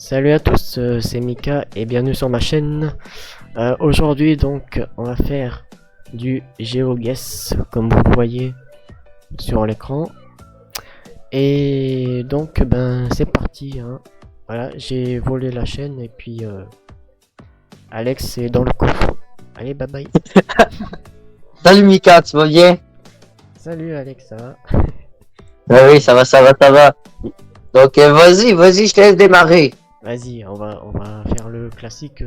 Salut à tous, c'est Mika et bienvenue sur ma chaîne. Aujourd'hui donc on va faire du GeoGuess comme vous le voyez sur l'écran. Et donc ben c'est parti hein. Voilà, j'ai volé la chaîne et puis Alex est dans le coffre. Allez bye bye. Salut Mika, tu vas bien? Salut Alex, ça va? Oui, ça va. Donc vas-y, je te laisse démarrer. Vas-y, on va faire le classique,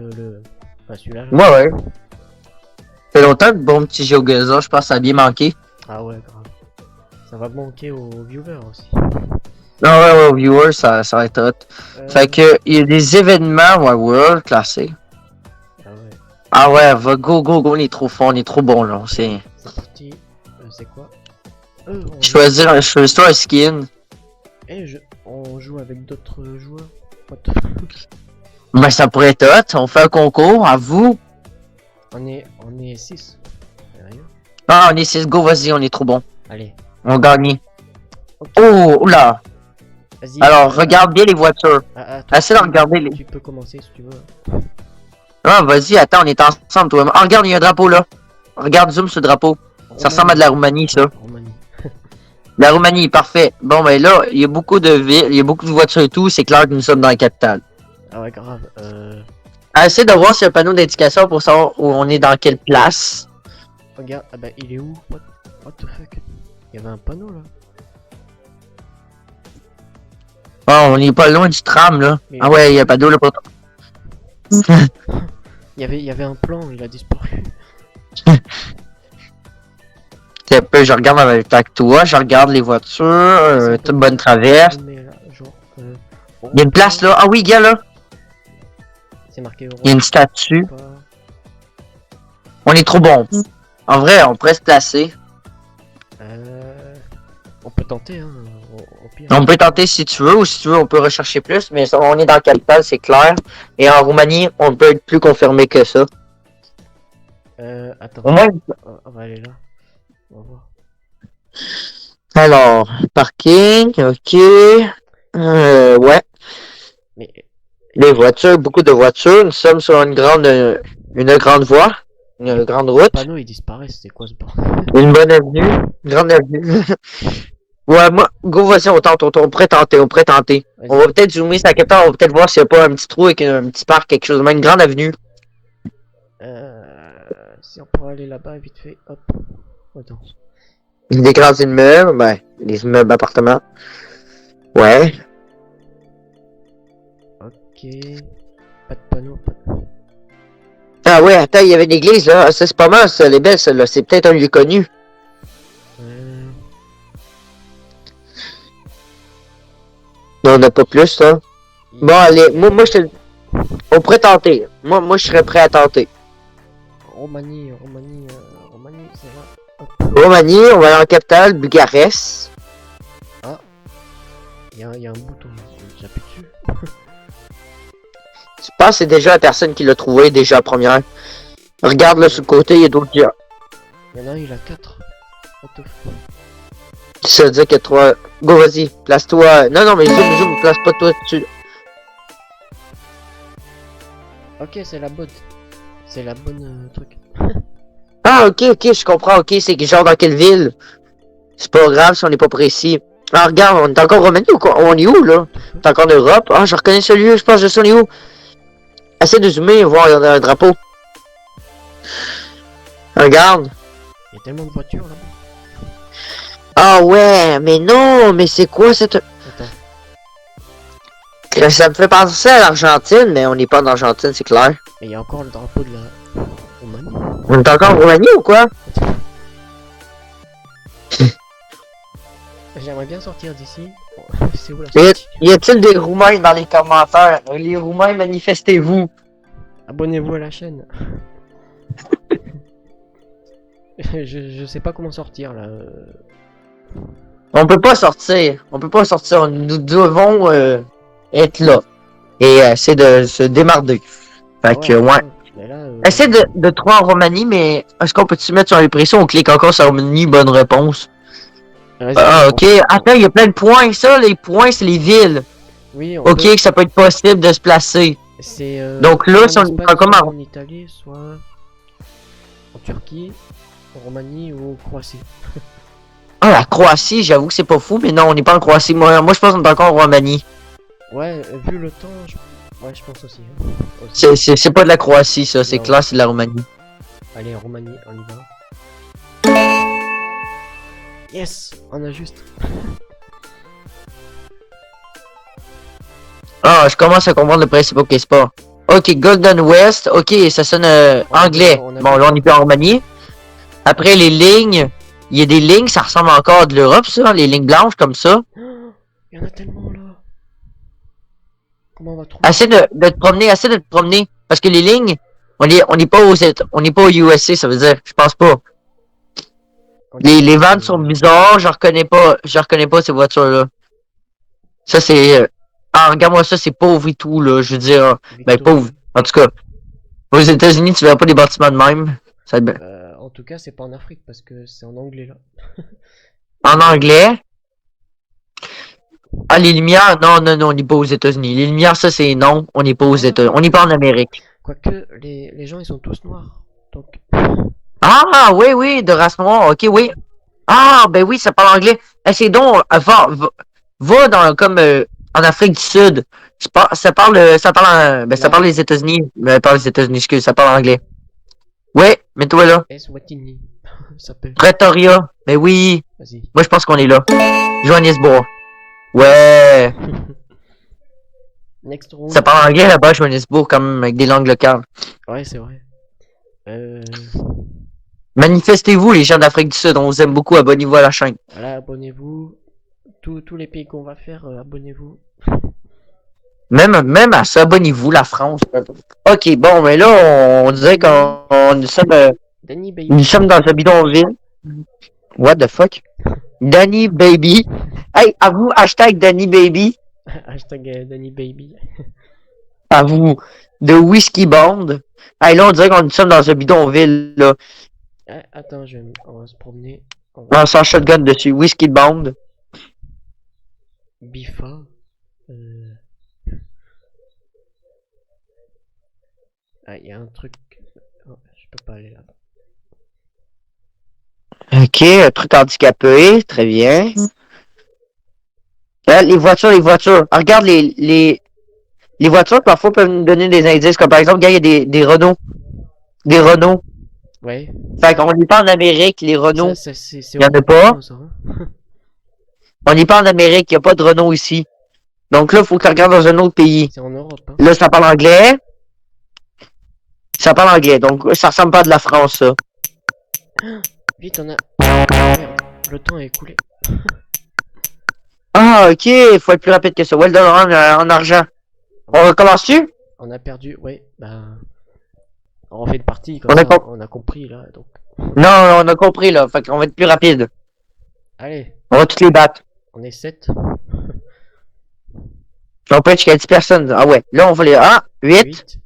celui-là. Ouais. Ça fait longtemps que bon petit GeoGuessr, je pense que ça a bien manqué. Ah ouais, grave. Ça va manquer aux viewers aussi. Non, ouais, viewers, ça va être hot. Fait que, il y a des événements, World, classés. Ah ouais. Ah ouais, go, on est trop fort, on est trop bon, là, C'est parti. C'est quoi? Choisir un skin. On joue avec d'autres joueurs. What the fuck? Ben, ça pourrait être hot, on fait un concours, à vous. On est 6. Ah, on est 6, go, vas-y, on est trop bon. Allez. On gagne. Okay. Oh, là. Vas-y. Alors, regarde bien les voitures. Essaie de regarder les... Tu peux commencer si tu veux. Ah, vas-y, attends, on est ensemble, toi. Ah, regarde, il y a un drapeau, là. Regarde, zoom sur le drapeau. Ça ressemble à de la Roumanie, ça. La Roumanie, parfait. Bon, ben là, il y a beaucoup de villes, il y a beaucoup de voitures et tout. C'est clair que nous sommes dans la capitale. Ah ouais, grave. Essaie de voir s'il y a un panneau d'indication pour savoir où on est dans quelle place. Regarde, ah bah il est où? What the fuck? Il y avait un panneau, là. Oh, on est pas loin du tram, là. Mais ah ouais, il y a un panneau, là, pour toi. il y avait un plan, il a disparu. Je regarde avec toi, je regarde les voitures, toute bonne traverse. Il y a une place là, ah oui, gars là. C'est marqué. Il y a une statue. On est trop bon. En vrai, on pourrait se placer. On peut tenter, hein. Au pire. On peut tenter si tu veux, ou si tu veux, on peut rechercher plus, mais on est dans la capitale, c'est clair. Et en Roumanie, on peut être plus confirmé que ça. Attends. Au moins... On va aller là. On va voir. Alors, parking, ok. Ouais. Mais... Les voitures, beaucoup de voitures. Nous sommes sur une grande voie, une grande route. Le panneau il disparaît, c'est quoi ce bordel? Une bonne avenue, une grande avenue. Ouais, moi, go, vas-y, on tente, on pourrait tenter. On va peut-être zoomer sur la capitale, on va peut-être voir s'il n'y a pas un petit trou avec un petit parc, quelque chose, une grande avenue. Si on pourrait aller là-bas vite fait, hop. Attends. Des grands immeubles, ben, des immeubles appartements. Ouais. Ok. Pas de panneau, Ah ouais, attends, il y avait une église là. Ça, c'est pas mal, ça, elle est belle, celle-là. C'est peut-être un lieu connu. Non, on n'a pas plus, là. Bon, allez, moi, je te... On pourrait tenter. Moi, je serais prêt à tenter. Roumanie, c'est là. Roumanie, on va aller en capitale, Bucarest. Ah. Il y a un bouton, j'appuie dessus. Tu penses que c'est déjà la personne qui l'a trouvé, déjà la première. Regarde là sur le côté, il y a d'autres gars. Il y en a un, il a 4. Ça veut dire qu'il y a 3. Go, vas-y, place-toi. Non, mais zoom, place pas toi dessus. Ok, c'est la bonne. C'est la bonne truc. Ah, ok, je comprends, ok, c'est genre dans quelle ville? C'est pas grave si on n'est pas précis. Ah, regarde, on est encore en Roumanie ou quoi? On est où, là? On est encore en Europe? Ah, je reconnais ce lieu, je pense que je sais on est où? Essaie de zoomer et voir, il y en a un drapeau. Regarde. Il y a tellement de voitures, là. Ah ouais, mais non, mais c'est quoi cette... Attends. Ça me fait penser à l'Argentine, mais on n'est pas en Argentine, c'est clair. Mais il y a encore le drapeau de la Roumanie. On est encore en Roumanie ou quoi? J'aimerais bien sortir d'ici. C'est où la sortie? Y a-t-il des Roumains dans les commentaires? Les Roumains, manifestez-vous. Abonnez-vous à la chaîne. je sais pas comment sortir là. On peut pas sortir. Nous devons être là. Et essayer de se démarrer. Fait que, ouais. Là, essaie de trouver en Roumanie, mais est-ce qu'on peut-tu mettre sur l'impression? On clique encore sur Roumanie, bonne réponse. Ah, ok. Attends, il y a plein de points. Ça, les points, c'est les villes. Oui, on Ok, peut. que ça peut être possible de se placer. C'est Donc là, soit si en on est Espagne, comme soit en... en Italie, soit en Turquie, en Roumanie ou en Croatie. Ah, la Croatie, j'avoue que c'est pas fou, mais non, on n'est pas en Croatie. Moi je pense qu'on est encore en Roumanie. Ouais, vu le temps, ouais, je pense aussi. Hein. Aussi. C'est pas de la Croatie, ça. C'est Non. clair, c'est de la Roumanie. Allez, en Roumanie, on y va. Yes, on a juste. Ah, je commence à comprendre le principe. Ok, c'est pas. Ok, Golden West. Ok, ça sonne anglais. on a Bon, vu. là, on est plus en Roumanie. Après, les lignes. Il y a des lignes, ça ressemble encore à de l'Europe, ça. Les lignes blanches, comme ça. Il y en a tellement là. Comment on va trouver? Essaie de te promener, essaie de te promener. Parce que les lignes, on n'est pas on n'est pas au USA, ça veut dire. Je pense pas. Les vannes sont bizarres, je reconnais pas ces voitures-là. Ça, c'est... Ah, regarde-moi ça, c'est pauvre et tout, là. Je veux dire, ben, pauvre. En tout cas, aux États-Unis, tu verras pas des bâtiments de même. Ça va être bien. En tout cas, c'est pas en Afrique parce que c'est en anglais là. En anglais. Ah, les lumières, non, non, non, on n'est pas aux États-Unis. Les lumières, ça, c'est non, on n'est pas aux États-Unis. On n'est pas en Amérique. Quoique, les gens ils sont tous noirs. Donc. Ah, oui, oui, de race noire, ok, oui. Ah, ben oui, ça parle anglais. C'est donc, va dans, comme, en Afrique du Sud. Ça parle, ben, ça parle les États-Unis. Pas les États-Unis, excuse, ça parle anglais. Ouais, mets-toi là. Eswatini. S'appelle. Pretoria. Ben oui. Vas-y. Moi, je pense qu'on est là. Johannesburg. Ouais. Next round. Ça parle anglais là-bas, Johannesburg, quand même, avec des langues locales. Ouais, c'est vrai. Manifestez-vous, les gens d'Afrique du Sud. On vous aime beaucoup. Abonnez-vous à la chaîne. Voilà, abonnez-vous. Tous les pays qu'on va faire, abonnez-vous. Même à ça, abonnez-vous, la France. Ok, bon, mais là, on dirait qu'on Danny Baby. nous sommes dans un bidonville. What the fuck? Danny Baby. Hey, à vous, hashtag Danny Baby. Hashtag Danny Baby. À vous, de Whiskey Bond. Hey, là, on dirait qu'on nous sommes dans un bidonville, là. Attends, on va se promener. On sent shotgun dessus. Whiskey Bond. Bifa. Ah, il y a un truc. Oh, je peux pas aller là-bas. Ok, un truc handicapé. Très bien. Là, les voitures. Ah, regarde, les voitures, parfois, peuvent nous donner des indices. Comme par exemple, gars, il y a des Renault. Des Renault. Ouais. Fait qu'on n'est pas en Amérique, les Renault. Il y en a pas. Ça, hein. On n'est pas en Amérique, il n'y a pas de Renault ici. Donc là, il faut qu'on regarde dans un autre pays. C'est en Europe. Hein. Là, ça parle anglais. Ça parle anglais, donc ça ressemble pas à de la France, ça. Vite, on a... Merde, le temps est écoulé. Ah, ok, il faut être plus rapide que ça. Well done, en argent. On recommence-tu? On a perdu, ouais, bah... On refait une partie, comme on a compris, là, donc... Non, on a compris, là, fait qu'on va être plus rapide. Allez. On va toutes les battre. On est 7. On peut être jusqu'à 10 personnes. Ah ouais, là, on va les... Ah, 8.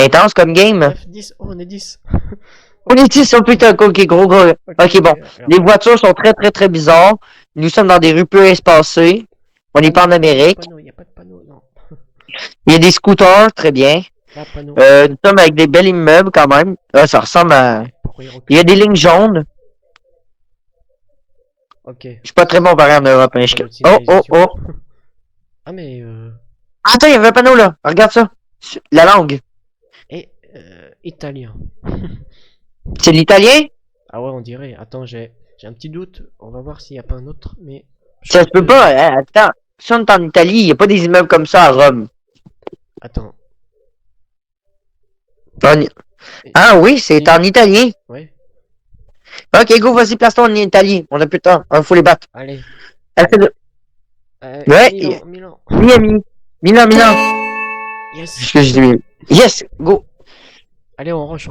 Intense comme game. 9, 10, oh, on est 10. On est 10, oh putain, ok, gros. Ok, bon. Les voitures sont très, très, très bizarres. Nous sommes dans des rues peu espacées. On n'est pas en Amérique. Il n'y a pas de panneau, non. Il y a des scooters, très bien. Nous sommes avec des belles immeubles quand même. Ça ressemble à... Il y a des lignes jaunes. Ok. Je suis pas très bon pareil en Europe. Hein. Oh. Ah mais Attends, il y avait un panneau là. Regarde ça. La langue. Et italien. C'est l'italien? Ah ouais, on dirait. Attends, j'ai un petit doute. On va voir s'il n'y a pas un autre, mais... Ça se peut pas. Hein. Attends. Si on est en Italie, il n'y a pas des immeubles comme ça à Rome. Attends. Ah oui, c'est en italien. Ouais. Ok, go, vas-y, place-toi en italien. On a plus de temps. Il faut les battre. Allez. Ouais. Milan. Milan. Yes. Yes, go. Allez, on rush.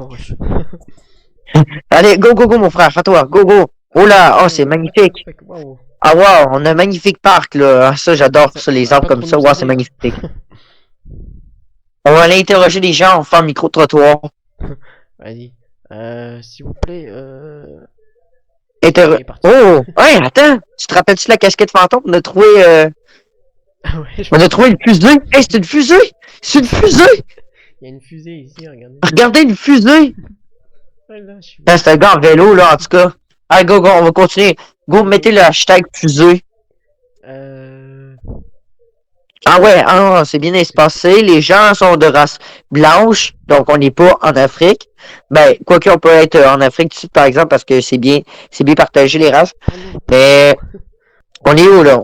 Allez, go, mon frère, fais-toi, go. Oh là, oh, c'est magnifique. Wow. Ah wow, on a un magnifique parc, là. Ça, j'adore ça, les arbres comme ça. Wow, c'est magnifique. On va aller interroger les gens, on va faire un micro-trottoir. Vas-y. S'il vous plaît, Inter... Il est parti. Oh! Ouais, attends! Tu te rappelles-tu de la casquette fantôme? Ah ouais, je On a pense trouvé une fusée! Hey, c'est une fusée! C'est une fusée! qu'il y a une fusée ici, regardez. Regardez une fusée! Ouais, là, je suis... Ah, c'est un gars en vélo, là, en tout cas. Allez, go, go, on va continuer. Go, mettez le hashtag fusée. Euh... Ah ouais, ah, c'est bien espacé. Les gens sont de race blanche, donc on n'est pas en Afrique. Ben, quoique on peut être en Afrique du Sud, par exemple, parce que c'est bien partagé les races. Oh non. Mais on est où là?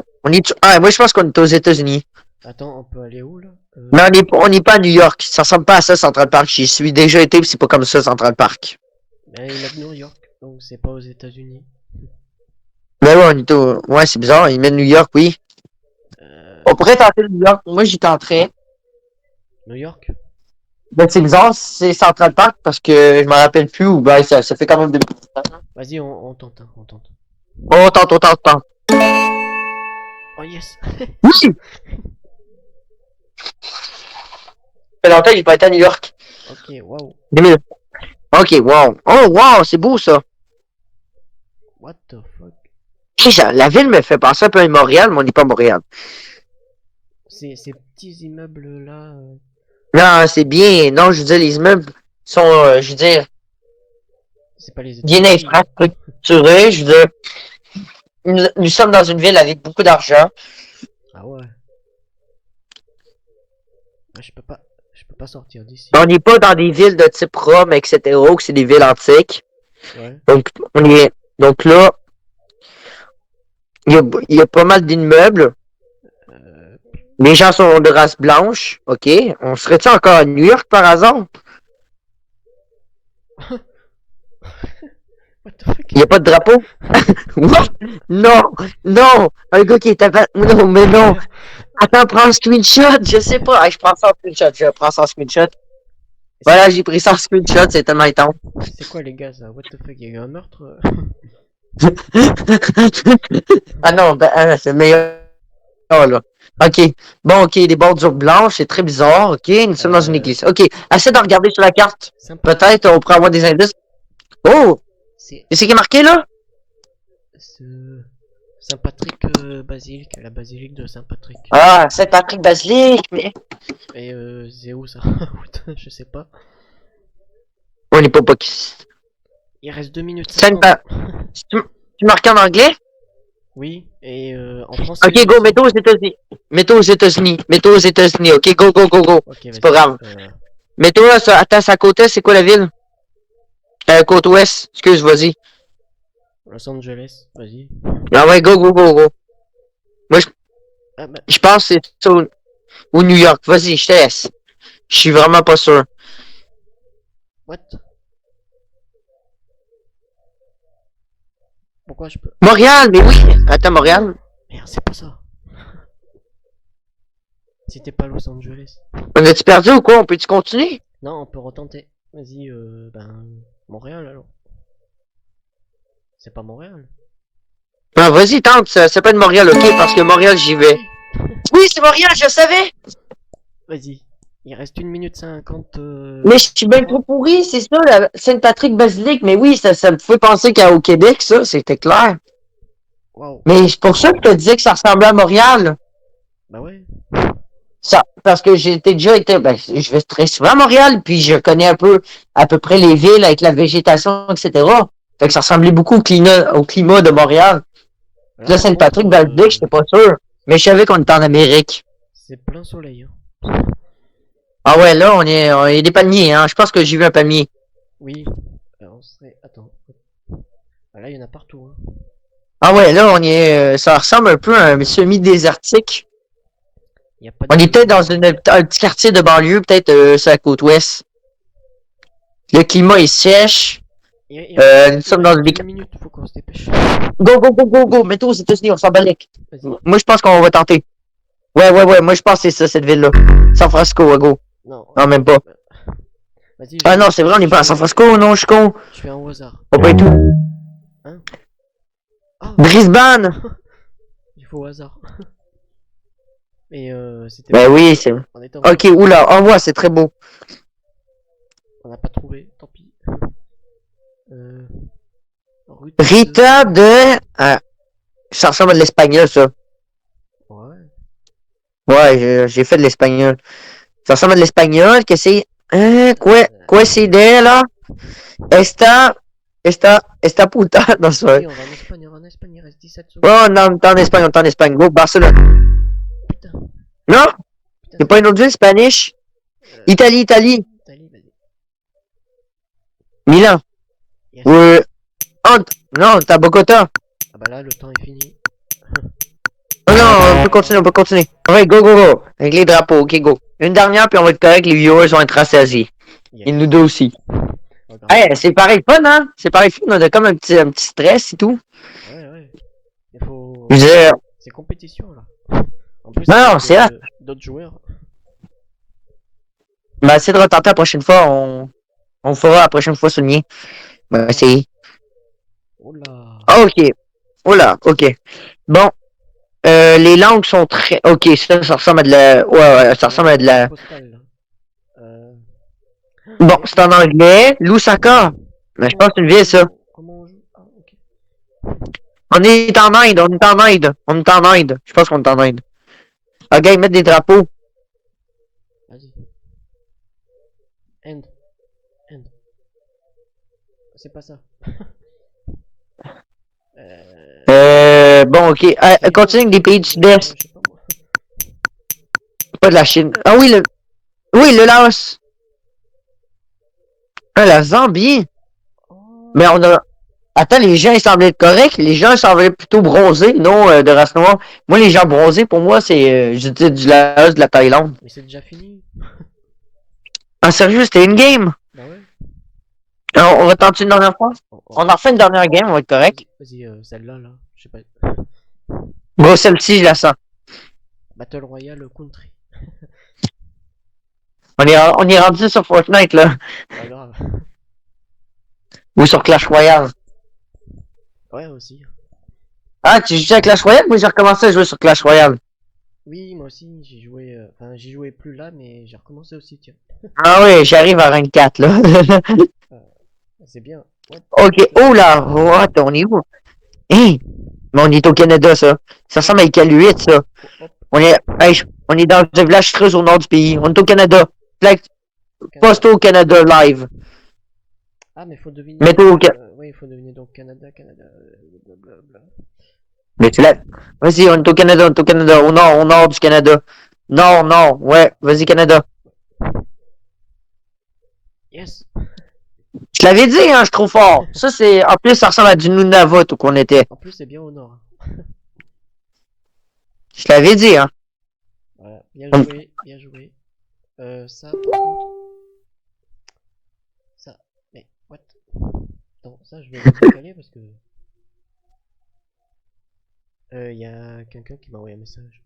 Ah, moi je pense qu'on est aux États-Unis. Attends, on peut aller où, là? Mais on n'est pas à New York. Ça ressemble pas à ça, Central Park. J'y suis déjà été, puis c'est pas comme ça, Central Park. Ben, il met New York, donc c'est pas aux États-Unis. Mais ouais, ouais, c'est bizarre. Ils mettent New York, oui. On pourrait tenter New York. Moi, j'y tenterais. New York? Ben, c'est bizarre, c'est Central Park parce que je me rappelle plus où. Ben, ça fait quand même 2 minutes. Vas-y, on tente, hein, on tente. Oh, tente. Oh yes! Oui! Ça fait longtemps que j'ai pas été à New York. Ok, waouh. 2000. Ok, wow. Oh, wow, c'est beau ça. What the fuck? La ville me fait penser un peu à Montréal, mais on n'est pas à Montréal. Ces petits immeubles là. Non, c'est bien. Non, je veux dire, les immeubles sont, je veux dire, C'est pas les bien États-Unis. infrastructurés. Je veux dire, nous sommes dans une ville avec beaucoup d'argent. Ah ouais. Ah, je peux pas sortir d'ici. On n'est pas dans des villes de type Rome, etc., que c'est des villes antiques. Ouais. Donc là, il y a pas mal d'immeubles. Euh... Les gens sont de race blanche. OK. On serait-tu encore à New York par hasard? What the fuck? Il n'y a pas de drapeau? What? Non! Non! Un gars qui est à... Non, mais non! Attends, prends un screenshot! Je sais pas. Hey, je prends ça en screenshot. Je prends ça en screenshot. Voilà, j'ai pris ça en screenshot. C'est tellement intense. C'est quoi les gars ça? What the fuck? Il y a eu un meurtre? Ah non, c'est le meilleur, là. OK. Bon, OK, les bordures blanches, c'est très bizarre. OK, nous sommes dans une église. OK, essaie de regarder sur la carte. Sympa. Peut-être on pourrait avoir des indices. Oh! C'est C'est ce qui est marqué, là? Saint-Patrick basilique, la basilique de Saint-Patrick. Ah, Saint-Patrick Basilique, mais... Et c'est où ça? Je sais pas. On n'est pas Il reste 2 minutes Saint-Pa... 50. Tu marques en anglais? Oui, et en français. Ok, go, mets-toi aux États-Unis. Mets-toi aux États-Unis. Mets-toi aux États-Unis. Ok, go, go, go, go. Ok, C'est pas grave. vas-y. Mets-toi, attends, sa côte est, c'est quoi la ville? Côte ouest. Excuse, vas-y. Los Angeles, vas-y. Ah ouais, go, go, go, go. Moi, Ah bah, je pense que c'est ça ou New York. Vas-y, je te laisse. Je suis vraiment pas sûr. what? Pourquoi je peux... Montréal, mais oui. Attends, Montréal. Merde, c'est pas ça. C'était pas Los Angeles. On a-tu perdu ou quoi? On peut-tu continuer? Non, on peut retenter. Vas-y, Montréal alors. C'est pas Montréal. Ah, vas-y, tente. Ça s'appelle Montréal, ok? Parce que Montréal, j'y vais. Oui, c'est Montréal, je savais. Vas-y. Il reste 1 minute 50. Mais je suis bien trop pourri, c'est ça, la Saint-Patrick Basilique. Mais oui, ça me fait penser qu'au Québec, ça, c'était clair. Waouh. Mais c'est pour ça que je te disais que ça ressemblait à Montréal. Bah ouais. Ça, parce que je vais très souvent à Montréal, puis je connais à peu près les villes avec la végétation, etc. Fait que ça ressemblait beaucoup au climat de Montréal. Là, Saint-Patrick Basilique, j'étais pas sûr. Mais je savais qu'on était en Amérique. C'est plein soleil. Hein. Ah ouais, là, on est des palmiers, hein. Je pense que j'ai vu un palmier. Oui. On serait... Attends. Ah, là, il y en a partout. Hein. Ah ouais, là, ça ressemble un peu à un semi-désertique. Y a pas On de... est peut-être dans un petit quartier de banlieue, peut-être sur la côte ouest. Le climat est sèche. Nous sommes dans une... 2 minutes, faut qu'on se dépêche. Go, go, go, go, go. Mets-toi aux États-Unis, on s'en balèque. Vas-y. Moi, je pense qu'on va tenter. Ouais. Moi, je pense que c'est ça, cette ville-là. San Francisco, go. Non. Non, même pas. Vas-y. Ah non, c'est vrai, on n'est pas à San Francisco, non, je suis con. Je fais un au hasard. On peut être où? Hein? Ah, Brisbane. il faut au hasard. Mais c'était... Ben oui, c'est... On est en... Ok, oula, envoie, c'est très beau. On n'a pas trouvé, tant pis. Rita de... ça ressemble à de l'espagnol, ça. Ouais. Ouais, j'ai fait de l'espagnol. Ça ressemble à de l'espagnol, que c'est... Quoi c'est de, là? Esta puta... Non, c'est vrai. Oui, on va en Espagne, il reste 17 Ouais, secondes. on est en Espagne. Go, Barcelone. Putain, Non? putain, Y'a pas une autre ville, Spanish? Italie. Italie, vas-y. Milan. Yes. Ouais. Oh, non, t'as Bogota. Ah bah là, le temps est fini. Oh non, on peut continuer. Ouais, go. Avec les drapeaux, ok, go. Une dernière, puis on va être correct, les viewers vont être rassasiés. Yes. Et nous deux aussi. Oh, grave. Hey, c'est pareil fun, hein? C'est pareil fun, on a comme un petit stress et tout. Ouais. Il faut... Je veux dire, C'est compétition, là. En plus, non, avec, c'est là. d'autres joueurs. Ben, essayer de retenter la prochaine fois, on fera la prochaine fois souligner. Ben, essayer. Oula. Ah, ok. Oula, ok. Bon. Les langues sont très... Ok, ça ressemble à de la... Ouais, ça ressemble à de la... Postal, là. Bon, c'est en anglais. Lusaka. Mais je pense que c'est une ville, ça. Comment on joue? Ah, ok. On est en Inde. Je pense qu'on est en Inde. Ah, gars, ils mettent des drapeaux. Vas-y. End. C'est pas ça. Bon, ok. Continue avec des pays du sud-est. Je sais pas moi. Pas de la Chine. Ah oui, le Laos. Ah, la Zambie. Oh. Mais on a... Attends, les gens, ils semblaient être corrects. Les gens semblaient plutôt bronzés, non de race noire. Moi, les gens bronzés, pour moi, c'est... je dis du Laos, de la Thaïlande. Mais c'est déjà fini. Ah, sérieux, c'était une game? Bah ouais. Alors, on va tenter une dernière fois? On en refait une dernière game, on va être correct. Vas-y, celle-là, là. Je sais pas. Bon, celle-ci, je la sens. Battle Royale Country. On est rendu sur Fortnite, là. Pas grave. Ou sur Clash Royale. Ouais, aussi. Ah, tu joues à Clash Royale? Moi, j'ai recommencé à jouer sur Clash Royale. Oui, moi aussi, j'ai joué. Enfin, j'y jouais plus là, mais j'ai recommencé aussi, tiens. Ah oui, j'arrive à rank 4, là. C'est bien. What? Ok, oh là, what, on est où? Hein? Mais on est au Canada, ça. Ça ressemble à Cal 8, ça. Hop, On est dans un village très au nord du pays. On est au Canada. Like, poste au Canada live. Ah, mais faut deviner. Mettez au Canada. Oui, il faut deviner donc Canada. Blablabla. Mais tu l'as. Vas-y, on est au Canada. Au nord du Canada. Nord, ouais. Vas-y, Canada. Yes! Je l'avais dit, hein, je suis trop fort. Ça, c'est. En plus, ça ressemble à du Nunavut où qu'on était. En plus, c'est bien au nord. Je l'avais dit, hein. Voilà, bien joué. Ça, par contre. Ça. Mais, what? Non, ça, je vais le décaler parce que. Y a quelqu'un qui m'a envoyé un message.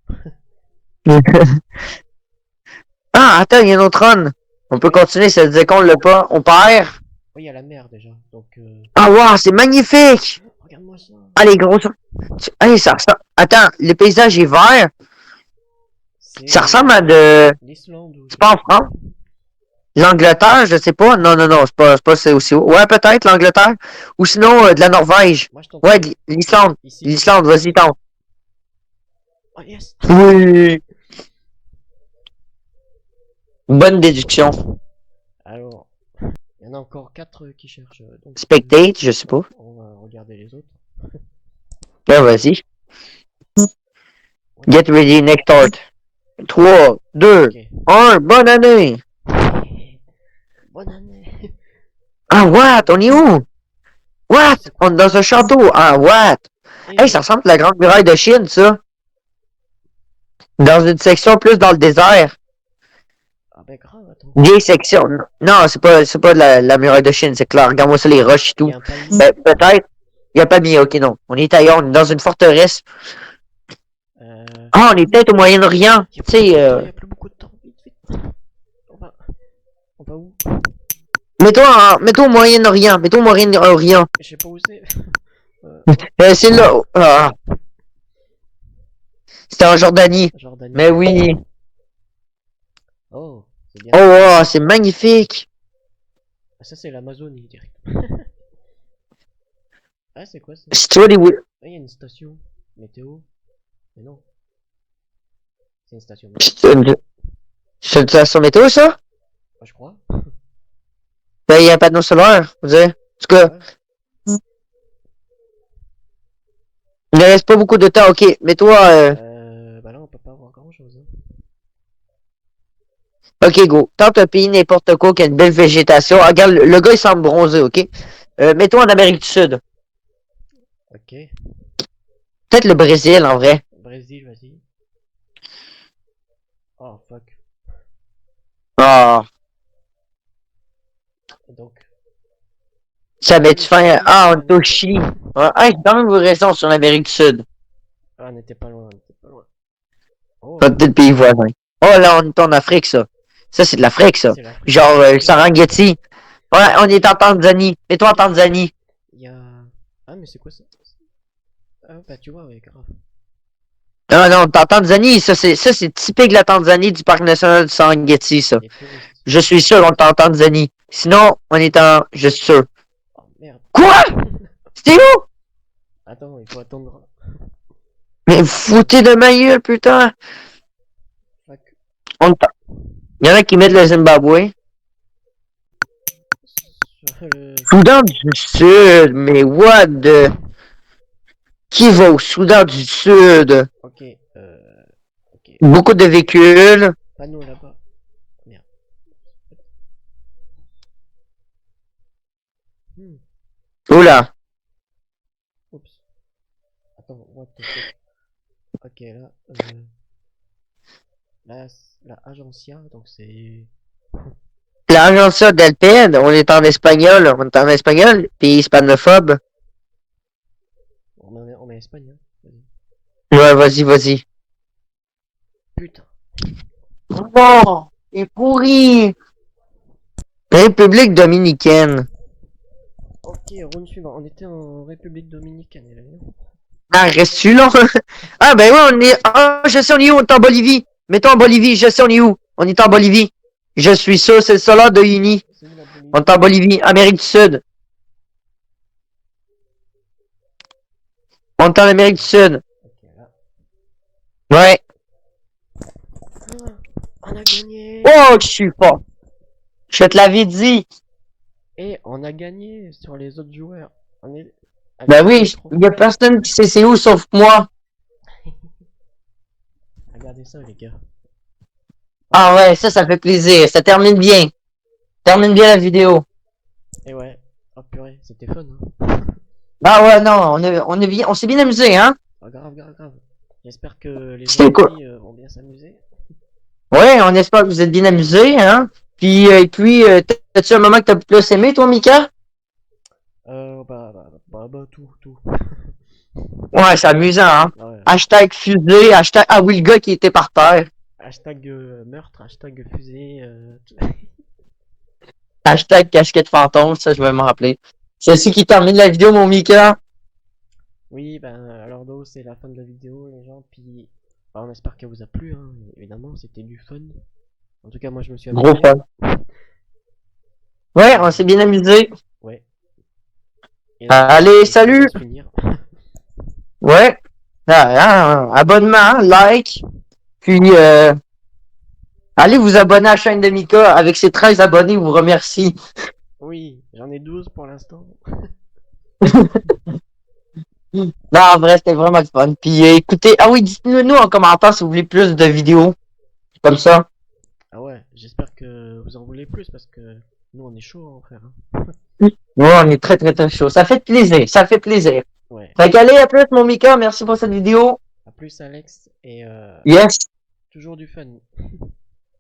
Ah, attends, il y a un autre run. On peut continuer, ça disait qu'on l'a pas. On perd. Oui, y a la mer déjà. Donc, Ah, waouh, c'est magnifique. regarde-moi ça. Ah, les gros. Hey, attends, le paysage est vert. Ça ressemble à de. l'Islande ou C'est pas en France? L'Angleterre, je sais pas. Non, c'est pas c'est aussi haut. Ouais, peut-être l'Angleterre. Ou sinon, de la Norvège. Moi, je tente Ouais, l'Islande. ici. L'Islande, vas-y, tente. Oh, yes! Oui. Bonne déduction. Alors, il y en a encore 4 qui cherchent. Donc, Spectate, je sais pas. on va regarder les autres. Ben, vas-y. Get ready, next start. 3, 2, Ok. 1, bonne année! Bonne année! Ah, what? On est où? What? On est dans un château. Ah, what? Hey, ça ressemble à la Grande Muraille de Chine, ça. Dans une section plus dans le désert. Ah, ben grave, attends. Vieille section. Non, c'est pas de la Muraille de Chine, c'est clair. Regarde-moi ça, les roches et Il tout. y a un palmier. Ben, peut-être. Il n'y a pas mis, ok, non. On est ailleurs, on est dans une forteresse. Ah, on est peut-être au Moyen-Orient. Tu sais, Il y a plus beaucoup de temps. Vite. On va où? mets-toi au Moyen-Orient. Mets-toi au Moyen-Orient. Je sais pas où c'est. C'est là. Ah. C'était en Jordanie. Jordanie. Mais oui. Oh, c'est bien. Oh, wow, c'est magnifique. Ah, ça, c'est l'Amazonie, direct. Ah, c'est quoi ça? Si tu vois des... Ah, il y a une station météo. Mais non, c'est une station météo. C'est une station météo, ça? Ah, je crois. Ben, il y a un panneau solaire, vous savez. En tout cas, Ouais. il ne reste pas beaucoup de temps, ok. Mais toi, Bah là, on peut pas avoir grand chose. Hein. ok, go. Tente un pays n'importe quoi qui a une belle végétation. Ah, regarde, le gars, il semble bronzé, ok? Mets-toi en Amérique du Sud. Ok. Peut-être le Brésil, en vrai. Brésil, vas-y. Oh, fuck. Ah, Donc, ça met Chili, fin. Chili, Ah, on est au Panama. Chili. Ouais, ah, j'ai quand même raison sur l'Amérique du Sud. Ah, on n'était pas loin, on était pas loin. Pas Oh, peut-être le pays voisin. Oh, là, on est en Afrique, ça. Ça, c'est de l'Afrique, ça ça. c'est l'Afrique. Genre, Ok, Serengeti. Ouais, on est en Tanzanie. Mets-toi en Tanzanie. il y a... Ah, mais c'est quoi ça? Ah, bah tu vois, ouais, grave. Non, non, en Tanzanie, ça, c'est typique de la Tanzanie, du parc national du Serengeti, ça. Les touristes. Je suis sûr qu'on est en Tanzanie. Sinon, on est en... Je suis sûr. Oh, merde. Quoi? C'était où? Attends, il faut attendre. Mais vous foutez de ma gueule, putain. Fuck. On est en- Il y en a qui mettent le Zimbabwe. Sur le... Soudan du Sud, mais what the... Qui va au Soudan du Sud? Ok, ok. Beaucoup de véhicules. Panneau là-bas. Merde. Hmm. Oula. Oups. Attends, what the fuck. Ok, là, la Agencia, donc c'est... L'Agència del Pen, on est en espagnol. On est en espagnol, pays hispanophobe. On est en Espagne, hein. Vas-y. Ouais, vas-y, vas-y. Putain. Non, c'est pourri. République dominicaine. Ok, round suivant. On était en République Dominicaine. Et là, Ah, reste-tu là? Ah, ben ouais, on est... Ah, je sais, on est où? On est en Bolivie. Mettons en Bolivie, je sais, on est où? On est en Bolivie. Je suis sûr, c'est le solar de Uni. c'est où la On Bolivie? est en Bolivie, Amérique du Sud. On est en Amérique du Sud. Ok, là. Ouais. Ah, on a gagné! Oh, je suis fort. Je te l'avais dit. Et on a gagné sur les autres joueurs. On est avec Ben tous les oui, il y a trophées. personne qui sait c'est où sauf moi. Regardez ça, les gars. Ah ouais, ça fait plaisir. Ça termine bien. Termine bien la vidéo. Et ouais. Oh purée, c'était fun, hein. Ah ouais, non, on s'est bien amusé, hein? Oh, grave, grave, grave. J'espère que les C'était autres quoi? amis vont bien s'amuser. Ouais, on espère que vous êtes bien amusés, hein? Puis, t'as-tu un moment que t'as plus aimé, toi, Mika? Tout, tout. Ouais, c'est amusant, hein? Ouais. Hashtag fusée, hashtag... Ah oui, le gars qui était par terre. Hashtag meurtre, hashtag fusée. Hashtag casquette fantôme, ça, je vais m'en rappeler. C'est ce qui termine la vidéo, mon Mika. Oui, ben, alors donc c'est la fin de la vidéo, les gens. Puis, bah, on espère qu'elle vous a plu, hein. Évidemment, c'était du fun. En tout cas, moi, je me suis Gros amusé. fun. Ouais, on s'est bien amusé. Ouais. Et là, Allez, ça va salut! se finir. Ouais. Abonnement, like. Puis, allez vous abonner à la chaîne de Mika. Avec ses 13 abonnés, il vous remercie. Oui, j'en ai 12 pour l'instant. Non, en vrai, c'était vraiment le fun. Puis, écoutez, ah oui, dites-nous nous en commentaire si vous voulez plus de vidéos. Comme ça. Ah ouais, j'espère que vous en voulez plus parce que nous, on est chaud à en faire. Hein. Ouais, on est très, très, très chaud. Ça fait plaisir. Ça fait plaisir. Ouais. Fait qu'allez, à plus, mon Mika. Merci pour cette vidéo. À plus, Alex. Et Yes. toujours du fun.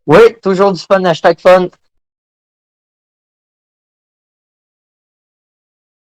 Oui, toujours du fun. Hashtag fun.